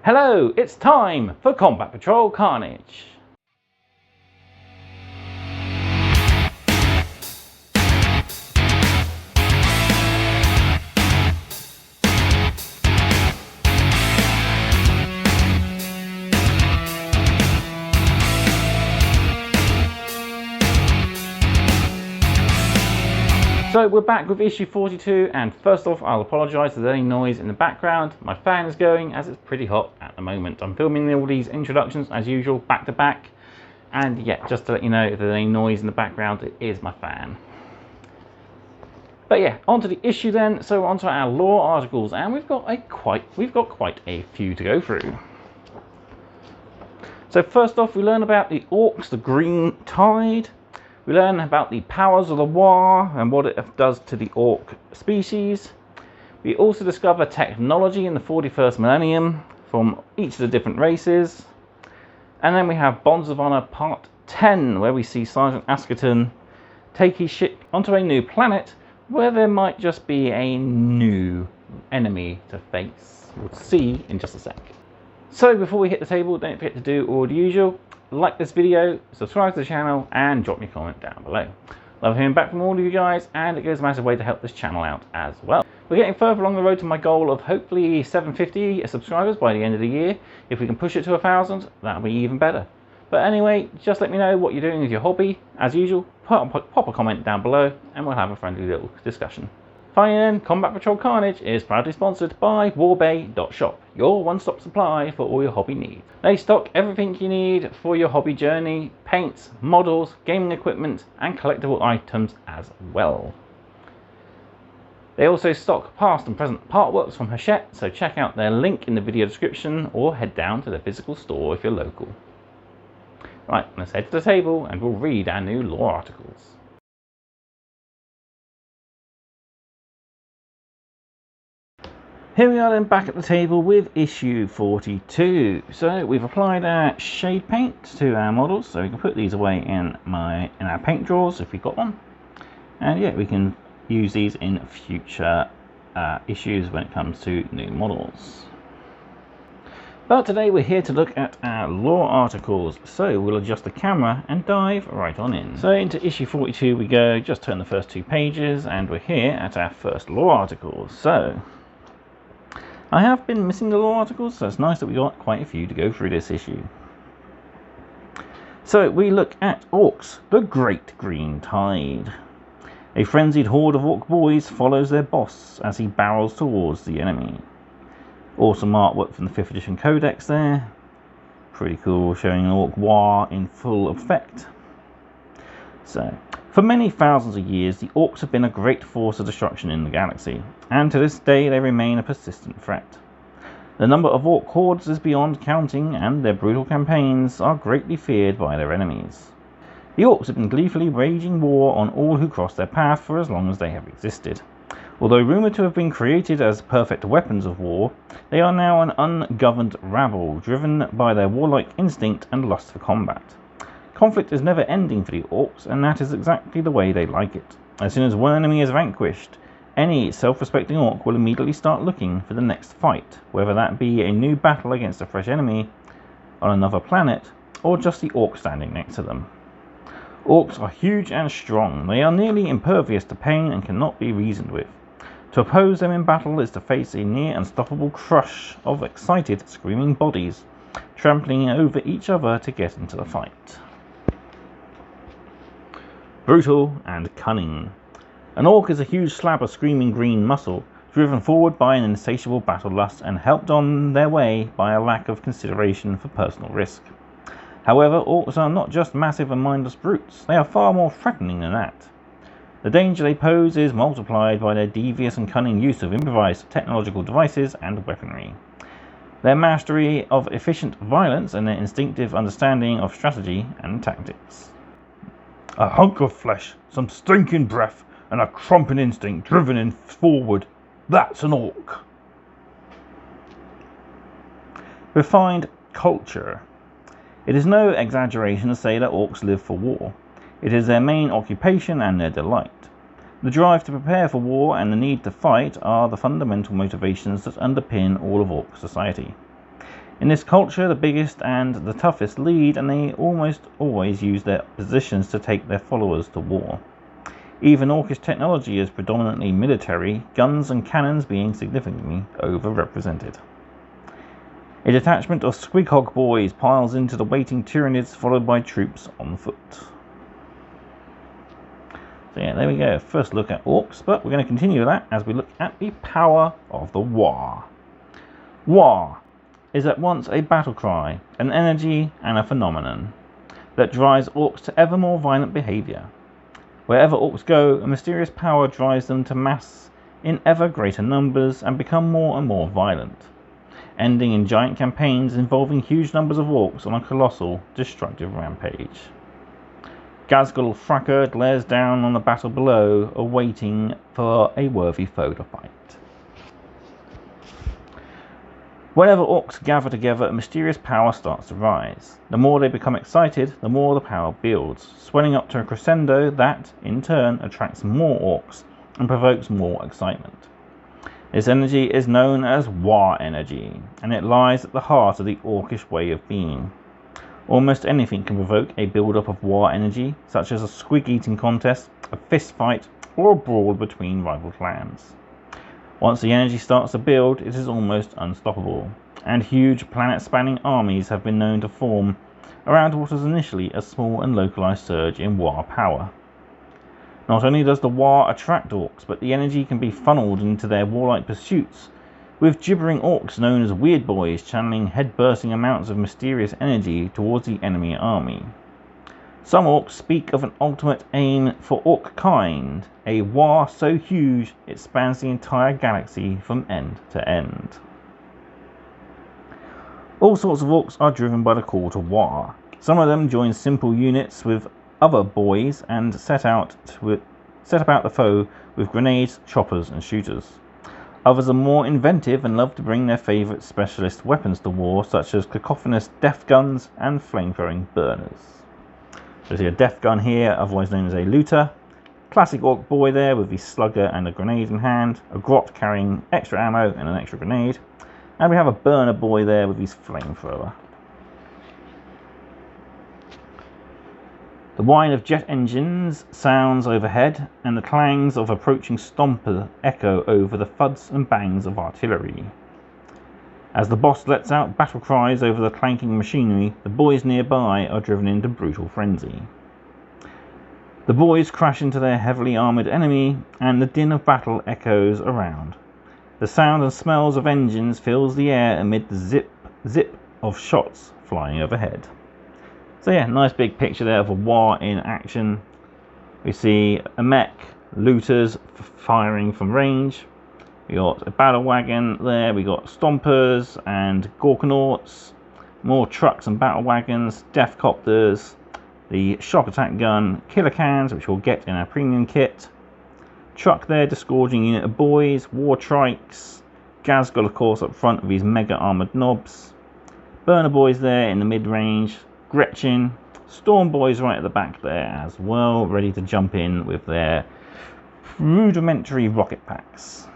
Hello, it's time for Combat Patrol Carnage. So we're back with issue 42, and first off I'll apologise if there's any noise in the background. My fan is going as it's pretty hot at the moment. I'm filming all these introductions as usual back to back, and yeah, just to let you know if there's any noise in the background, it is my fan. But yeah, onto the issue then. So onto our lore articles, and we've got quite a few to go through. So first off we learn about the orcs, the green tide. We learn about the powers of the war and what it does to the orc species. We also discover technology in the 41st millennium from each of the different races. And then we have Bonds of Honor Part 10, where we see Sergeant Askerton take his ship onto a new planet where there might just be a new enemy to face. We'll see in just a sec. So before we hit the table, don't forget to do all the usual. Like this video, subscribe to the channel, and drop me a comment down below. Love hearing back from all of you guys, and it goes a massive way to help this channel out as well. We're getting further along the road to my goal of hopefully 750 subscribers by the end of the year. If we can push it to 1,000, that'll be even better. But anyway, just let me know what you're doing with your hobby. As usual, pop a comment down below, and we'll have a friendly little discussion. Finally then, Combat Patrol Carnage is proudly sponsored by warbay.shop, your one-stop supply for all your hobby needs. They stock everything you need for your hobby journey: paints, models, gaming equipment, and collectible items as well. They also stock past and present partworks from Hachette, so check out their link in the video description or head down to their physical store if you're local. Right, let's head to the table and we'll read our new lore articles. Here we are then, back at the table with issue 42. So we've applied our shade paint to our models, so we can put these away in our paint drawers if we've got one. And yeah, we can use these in future issues when it comes to new models. But today we're here to look at our lore articles, so we'll adjust the camera and dive right on in. So into issue 42 we go. Just turn the first 2 pages and we're here at our first lore articles. So I have been missing the lore articles, so it's nice that we got quite a few to go through this issue. So we look at Orcs, the Great Green Tide. A frenzied horde of orc boys follows their boss as he barrels towards the enemy. Awesome artwork from the 5th edition codex there. Pretty cool, showing an orc war in full effect. So, for many thousands of years, the orcs have been a great force of destruction in the galaxy, and to this day they remain a persistent threat. The number of orc hordes is beyond counting, and their brutal campaigns are greatly feared by their enemies. The orcs have been gleefully waging war on all who cross their path for as long as they have existed. Although rumoured to have been created as perfect weapons of war, they are now an ungoverned rabble, driven by their warlike instinct and lust for combat. Conflict is never ending for the orcs, and that is exactly the way they like it. As soon as one enemy is vanquished, any self-respecting orc will immediately start looking for the next fight, whether that be a new battle against a fresh enemy on another planet, or just the orc standing next to them. Orcs are huge and strong. They are nearly impervious to pain and cannot be reasoned with. To oppose them in battle is to face a near unstoppable crush of excited, screaming bodies, trampling over each other to get into the fight. Brutal and cunning. An orc is a huge slab of screaming green muscle, driven forward by an insatiable battle lust and helped on their way by a lack of consideration for personal risk. However, orcs are not just massive and mindless brutes, they are far more threatening than that. The danger they pose is multiplied by their devious and cunning use of improvised technological devices and weaponry. Their mastery of efficient violence and their instinctive understanding of strategy and tactics. A hunk of flesh, some stinking breath, and a crumping instinct driven in forward. That's an orc. Refined culture. It is no exaggeration to say that orcs live for war. It is their main occupation and their delight. The drive to prepare for war and the need to fight are the fundamental motivations that underpin all of orc society. In this culture, the biggest and the toughest lead, and they almost always use their positions to take their followers to war. Even Orcish technology is predominantly military, guns and cannons being significantly overrepresented. A detachment of Squighog boys piles into the waiting Tyranids, followed by troops on foot. So yeah, there we go. First look at Orcs, but we're going to continue that as we look at the power of the War. War is at once a battle cry, an energy and a phenomenon that drives Orcs to ever more violent behaviour. Wherever Orcs go, a mysterious power drives them to mass in ever greater numbers and become more and more violent, ending in giant campaigns involving huge numbers of Orcs on a colossal, destructive rampage. Ghazghkull Fracker glares down on the battle below, awaiting for a worthy foe to fight. Whenever Orcs gather together, a mysterious power starts to rise. The more they become excited, the more the power builds, swelling up to a crescendo that, in turn, attracts more Orcs and provokes more excitement. This energy is known as War energy, and it lies at the heart of the Orcish way of being. Almost anything can provoke a build-up of War energy, such as a squig-eating contest, a fist fight, or a brawl between rival clans. Once the energy starts to build, it is almost unstoppable, and huge planet-spanning armies have been known to form around what was initially a small and localized surge in War power. Not only does the War attract Orcs, but the energy can be funneled into their warlike pursuits, with gibbering Orcs known as Weird Boys channeling head-bursting amounts of mysterious energy towards the enemy army. Some Orcs speak of an ultimate aim for Orc kind, a War so huge it spans the entire galaxy from end to end. All sorts of Orcs are driven by the call to war. Some of them join simple units with other boys and set about the foe with grenades, choppers and shooters. Others are more inventive and love to bring their favourite specialist weapons to war, such as cacophonous death guns and flame-throwing burners. So see a death gun here, otherwise known as a looter. Classic Orc boy there with his slugger and a grenade in hand. A grot carrying extra ammo and an extra grenade. And we have a burner boy there with his flamethrower. The whine of jet engines sounds overhead, and the clangs of approaching stomper echo over the thuds and bangs of artillery. As the boss lets out battle cries over the clanking machinery, the boys nearby are driven into brutal frenzy. The boys crash into their heavily armoured enemy, and the din of battle echoes around. The sound and smells of engines fills the air amid the zip, zip of shots flying overhead. So yeah, nice big picture there of a war in action. We see a mech, looters firing from range. We got a battle wagon there, we got stompers and Gorkanauts, more trucks and battle wagons, death copters, the shock attack gun, killer cans, which we'll get in our premium kit. Truck there, disgorging unit of boys, war trikes, Ghazghkull of course up front with his mega armoured knobs, burner boys there in the mid-range, Gretchen, storm boys right at the back there as well, ready to jump in with their rudimentary rocket packs.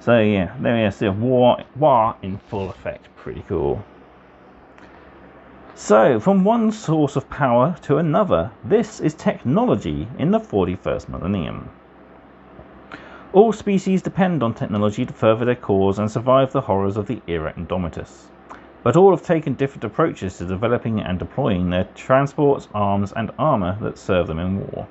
So yeah, there we see war in full effect. Pretty cool. So from one source of power to another, this is technology in the 41st millennium. All species depend on technology to further their cause and survive the horrors of the era Indomitus. But all have taken different approaches to developing and deploying their transports, arms and armour that serve them in war.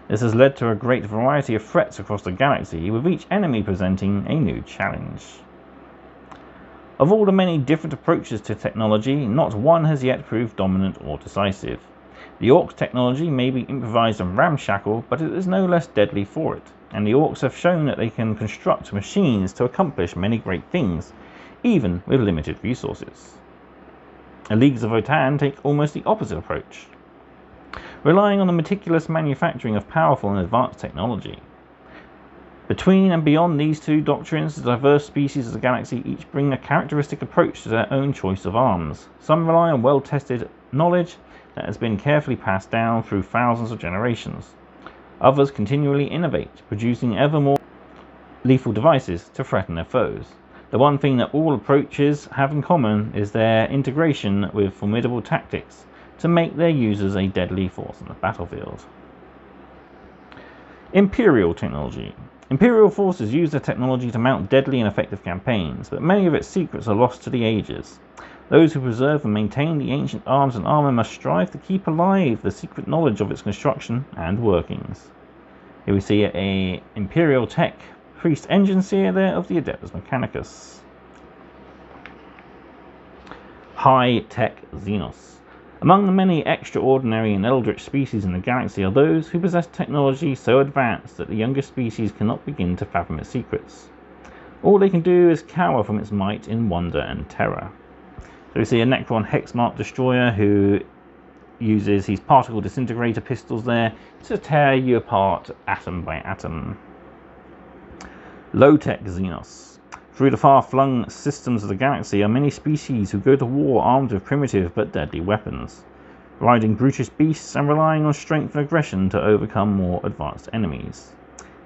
This has led to a great variety of threats across the galaxy, with each enemy presenting a new challenge. Of all the many different approaches to technology, not one has yet proved dominant or decisive. The Orcs' technology may be improvised and ramshackle, but it is no less deadly for it, and the Orcs have shown that they can construct machines to accomplish many great things, even with limited resources. The Leagues of Votann take almost the opposite approach, relying on the meticulous manufacturing of powerful and advanced technology. Between and beyond these two doctrines, the diverse species of the galaxy each bring a characteristic approach to their own choice of arms. Some rely on well-tested knowledge that has been carefully passed down through thousands of generations. Others continually innovate, producing ever more lethal devices to threaten their foes. The one thing that all approaches have in common is their integration with formidable tactics to make their users a deadly force on the battlefield. Imperial technology. Imperial forces use their technology to mount deadly and effective campaigns, but many of its secrets are lost to the ages. Those who preserve and maintain the ancient arms and armor must strive to keep alive the secret knowledge of its construction and workings. Here we see a Imperial Tech Priest Engineer there of the Adeptus Mechanicus. High-Tech Xenos. Among the many extraordinary and eldritch species in the galaxy are those who possess technology so advanced that the youngest species cannot begin to fathom its secrets. All they can do is cower from its might in wonder and terror. So we see a Necron Hexmark destroyer who uses his particle disintegrator pistols there to tear you apart atom by atom. Low-Tech Xenos. Through the far-flung systems of the galaxy are many species who go to war armed with primitive but deadly weapons, riding brutish beasts and relying on strength and aggression to overcome more advanced enemies.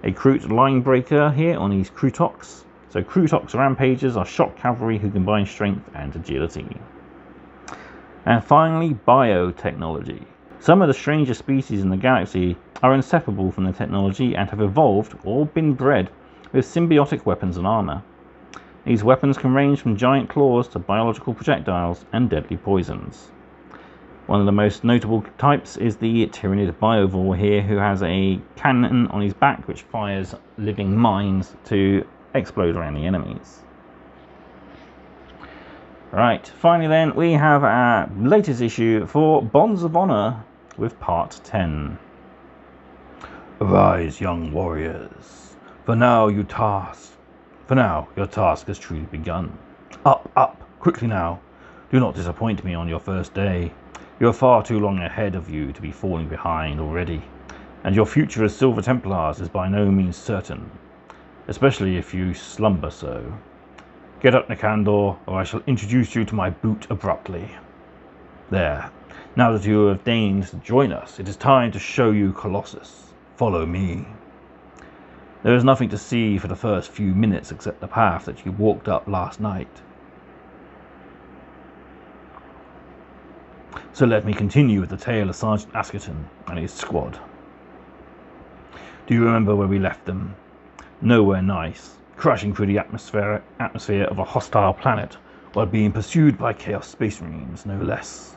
A Kroot line breaker here on these Krootox. So Krootox rampagers are shock cavalry who combine strength and agility. And finally, biotechnology. Some of the strangest species in the galaxy are inseparable from the technology and have evolved or been bred with symbiotic weapons and armor. These weapons can range from giant claws to biological projectiles and deadly poisons. One of the most notable types is the Tyrannid Biovore here, who has a cannon on his back which fires living mines to explode around the enemies. Right, finally then, we have our latest issue for Bonds of Honor with Part 10. Arise, young warriors, for now your task has truly begun. Up, quickly now. Do not disappoint me on your first day. You are far too long ahead of you to be falling behind already, and your future as Silver Templars is by no means certain, especially if you slumber so. Get up, Nikandor, or I shall introduce you to my boot abruptly. There. Now that you have deigned to join us, it is time to show you Colossus. Follow me. There is nothing to see for the first few minutes except the path that you walked up last night. So let me continue with the tale of Sergeant Askerton and his squad. Do you remember where we left them? Nowhere nice, crashing through the atmosphere of a hostile planet while being pursued by Chaos Space Marines, no less.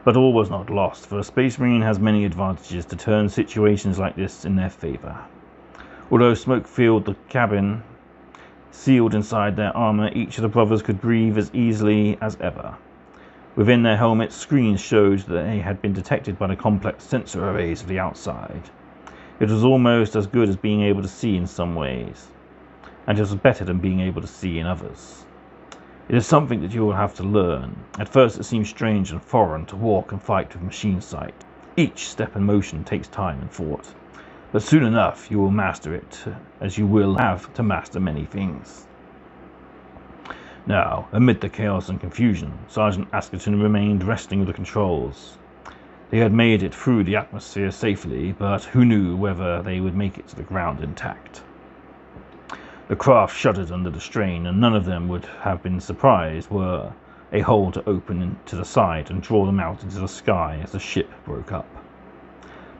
But all was not lost, for a Space Marine has many advantages to turn situations like this in their favor. Although smoke filled the cabin, sealed inside their armor, each of the brothers could breathe as easily as ever. Within their helmets, screens showed that they had been detected by the complex sensor arrays of the outside. It was almost as good as being able to see in some ways, and it was better than being able to see in others. It is something that you will have to learn. At first it seems strange and foreign to walk and fight with machine sight. Each step and motion takes time and thought. But soon enough you will master it, as you will have to master many things. Now, amid the chaos and confusion, Sergeant Askerton remained resting with the controls. They had made it through the atmosphere safely, but who knew whether they would make it to the ground intact. The craft shuddered under the strain, and none of them would have been surprised were a hole to open to the side and draw them out into the sky as the ship broke up.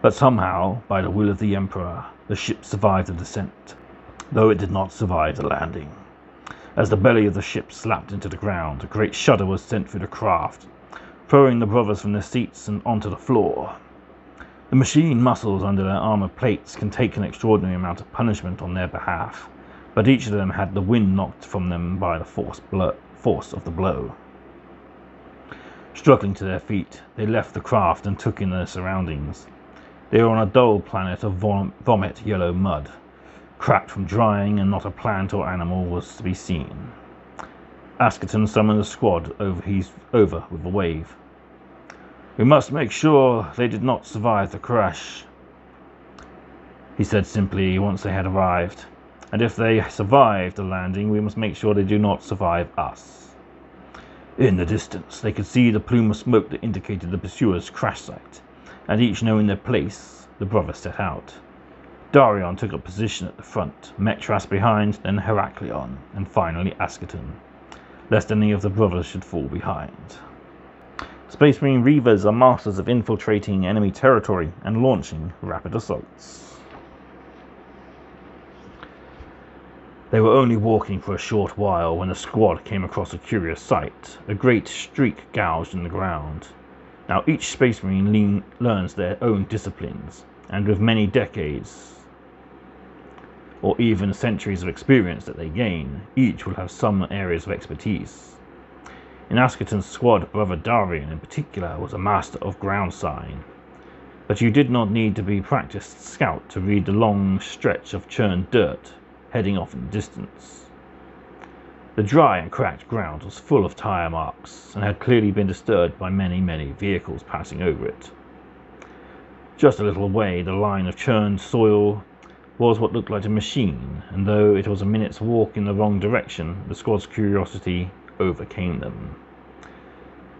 But somehow, by the will of the Emperor, the ship survived the descent, though it did not survive the landing. As the belly of the ship slapped into the ground, a great shudder was sent through the craft, throwing the brothers from their seats and onto the floor. The machine muscles under their armor plates can take an extraordinary amount of punishment on their behalf, but each of them had the wind knocked from them by the force of the blow. Struggling to their feet, they left the craft and took in their surroundings. They were on a dull planet of vomit yellow mud, cracked from drying, and not a plant or animal was to be seen. Askerton summoned the squad over with a wave. "We must make sure they did not survive the crash," he said simply once they had arrived. "And if they survived the landing, we must make sure they do not survive us." In the distance, they could see the plume of smoke that indicated the pursuers' crash site, and each knowing their place, the brothers set out. Darion took a position at the front, Metras behind, then Heraklion, and finally Askerton, lest any of the brothers should fall behind. Space Marine Reavers are masters of infiltrating enemy territory and launching rapid assaults. They were only walking for a short while when the squad came across a curious sight, a great streak gouged in the ground. Now each Space Marine learns their own disciplines, and with many decades or even centuries of experience that they gain, each will have some areas of expertise. In Askerton's squad, Brother Darion in particular was a master of ground sign, but you did not need to be a practiced scout to read the long stretch of churned dirt heading off in the distance. The dry and cracked ground was full of tire marks and had clearly been disturbed by many vehicles passing over it. Just a little away, the line of churned soil was what looked like a machine, and though it was a minute's walk in the wrong direction, the squad's curiosity overcame them.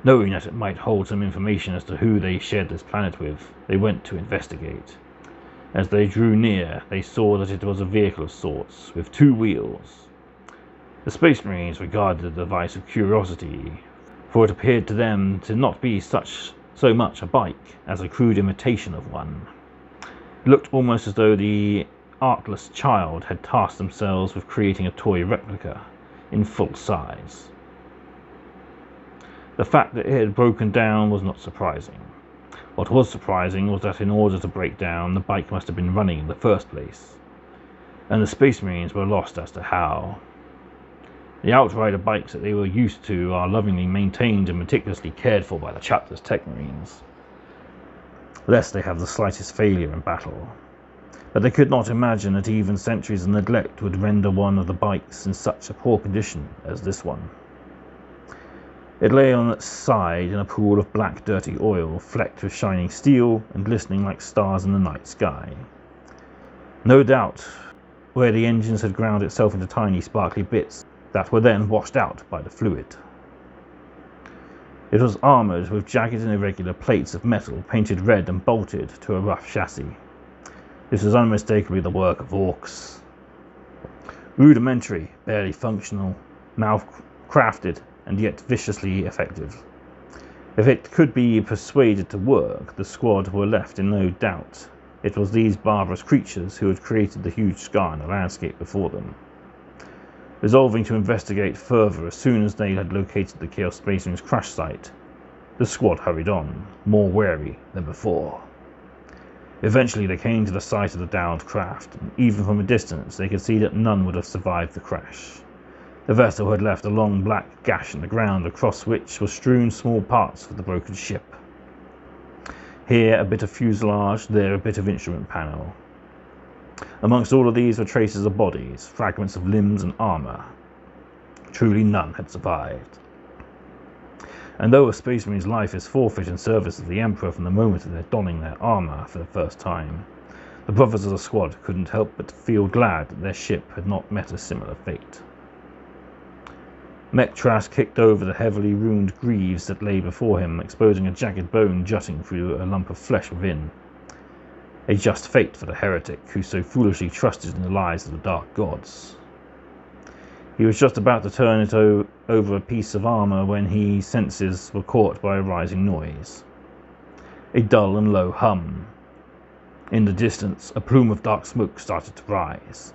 Knowing that it might hold some information as to who they shared this planet with, they went to investigate. As they drew near, they saw that it was a vehicle of sorts, with 2 wheels. The Space Marines regarded the device with curiosity, for it appeared to them to not be so much a bike as a crude imitation of one. It looked almost as though the artless child had tasked themselves with creating a toy replica in full size. The fact that it had broken down was not surprising. What was surprising was that in order to break down, the bike must have been running in the first place, and the Space Marines were lost as to how. The Outrider bikes that they were used to are lovingly maintained and meticulously cared for by the chapter's Tech Marines, lest they have the slightest failure in battle. But they could not imagine that even centuries of neglect would render one of the bikes in such a poor condition as this one. It lay on its side in a pool of black dirty oil, flecked with shining steel and glistening like stars in the night sky. No doubt where the engines had ground itself into tiny sparkly bits that were then washed out by the fluid. It was armoured with jagged and irregular plates of metal painted red and bolted to a rough chassis. This was unmistakably the work of orcs. Rudimentary, barely functional, mouth-crafted, and yet viciously effective. If it could be persuaded to work, the squad were left in no doubt. It was these barbarous creatures who had created the huge scar in the landscape before them. Resolving to investigate further as soon as they had located the Chaos Space Marine's crash site, the squad hurried on, more wary than before. Eventually they came to the site of the downed craft, and even from a distance they could see that none would have survived the crash. The vessel had left a long black gash in the ground, across which were strewn small parts of the broken ship. Here a bit of fuselage, there a bit of instrument panel. Amongst all of these were traces of bodies, fragments of limbs and armour. Truly none had survived. And though a Space Marine's life is forfeit in service of the Emperor from the moment of their donning their armour for the first time, the brothers of the squad couldn't help but feel glad that their ship had not met a similar fate. Metras kicked over the heavily ruined greaves that lay before him, exposing a jagged bone jutting through a lump of flesh within. A just fate for the heretic who so foolishly trusted in the lies of the dark gods. He was just about to turn it over a piece of armour when his senses were caught by a rising noise. A dull and low hum. In the distance, a plume of dark smoke started to rise,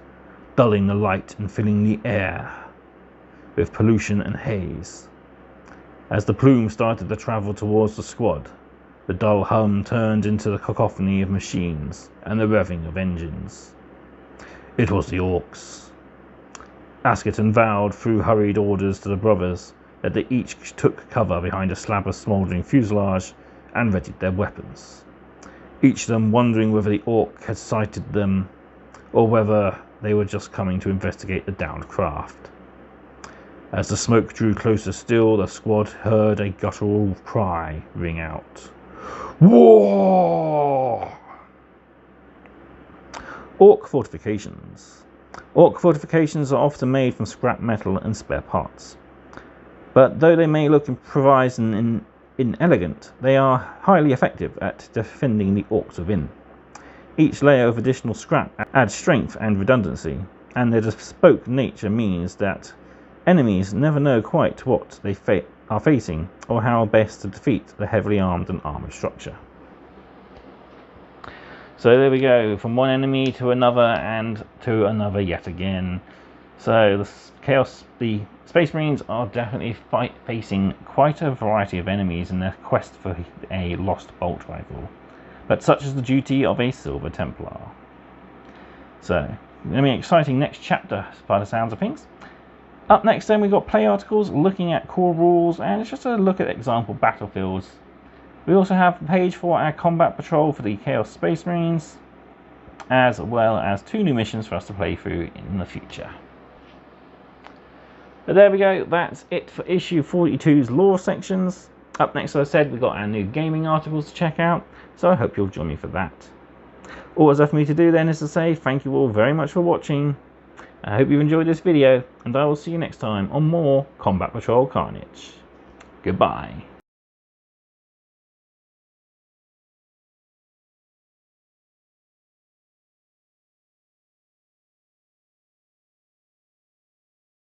dulling the light and filling the air with pollution and haze. As the plume started to travel towards the squad, the dull hum turned into the cacophony of machines and the revving of engines. It was the orcs. Askerton vowed through hurried orders to the brothers that they each took cover behind a slab of smouldering fuselage and readied their weapons, each of them wondering whether the orc had sighted them or whether they were just coming to investigate the downed craft. As the smoke drew closer still, the squad heard a guttural cry ring out. War! Orc fortifications. Orc fortifications are often made from scrap metal and spare parts. But though they may look improvised and inelegant, they are highly effective at defending the orcs within. Each layer of additional scrap adds strength and redundancy, and their bespoke nature means that enemies never know quite what they are facing or how best to defeat the heavily armed and armoured structure. So there we go, from one enemy to another and to another yet again. So the Space Marines are definitely facing quite a variety of enemies in their quest for a lost bolt rifle. But such is the duty of a Silver Templar. So, going to be an exciting next chapter by the sounds of things. Up next then we've got play articles looking at core rules, and it's just a look at example battlefields. We also have a page for our combat patrol for the Chaos Space Marines, as well as 2 new missions for us to play through in the future. But there we go, that's it for issue 42's lore sections. Up next, as I said, we've got our new gaming articles to check out, so I hope you'll join me for that. All that's left for me to do then is to say thank you all very much for watching. I hope you've enjoyed this video, and I will see you next time on more Combat Patrol Carnage. Goodbye.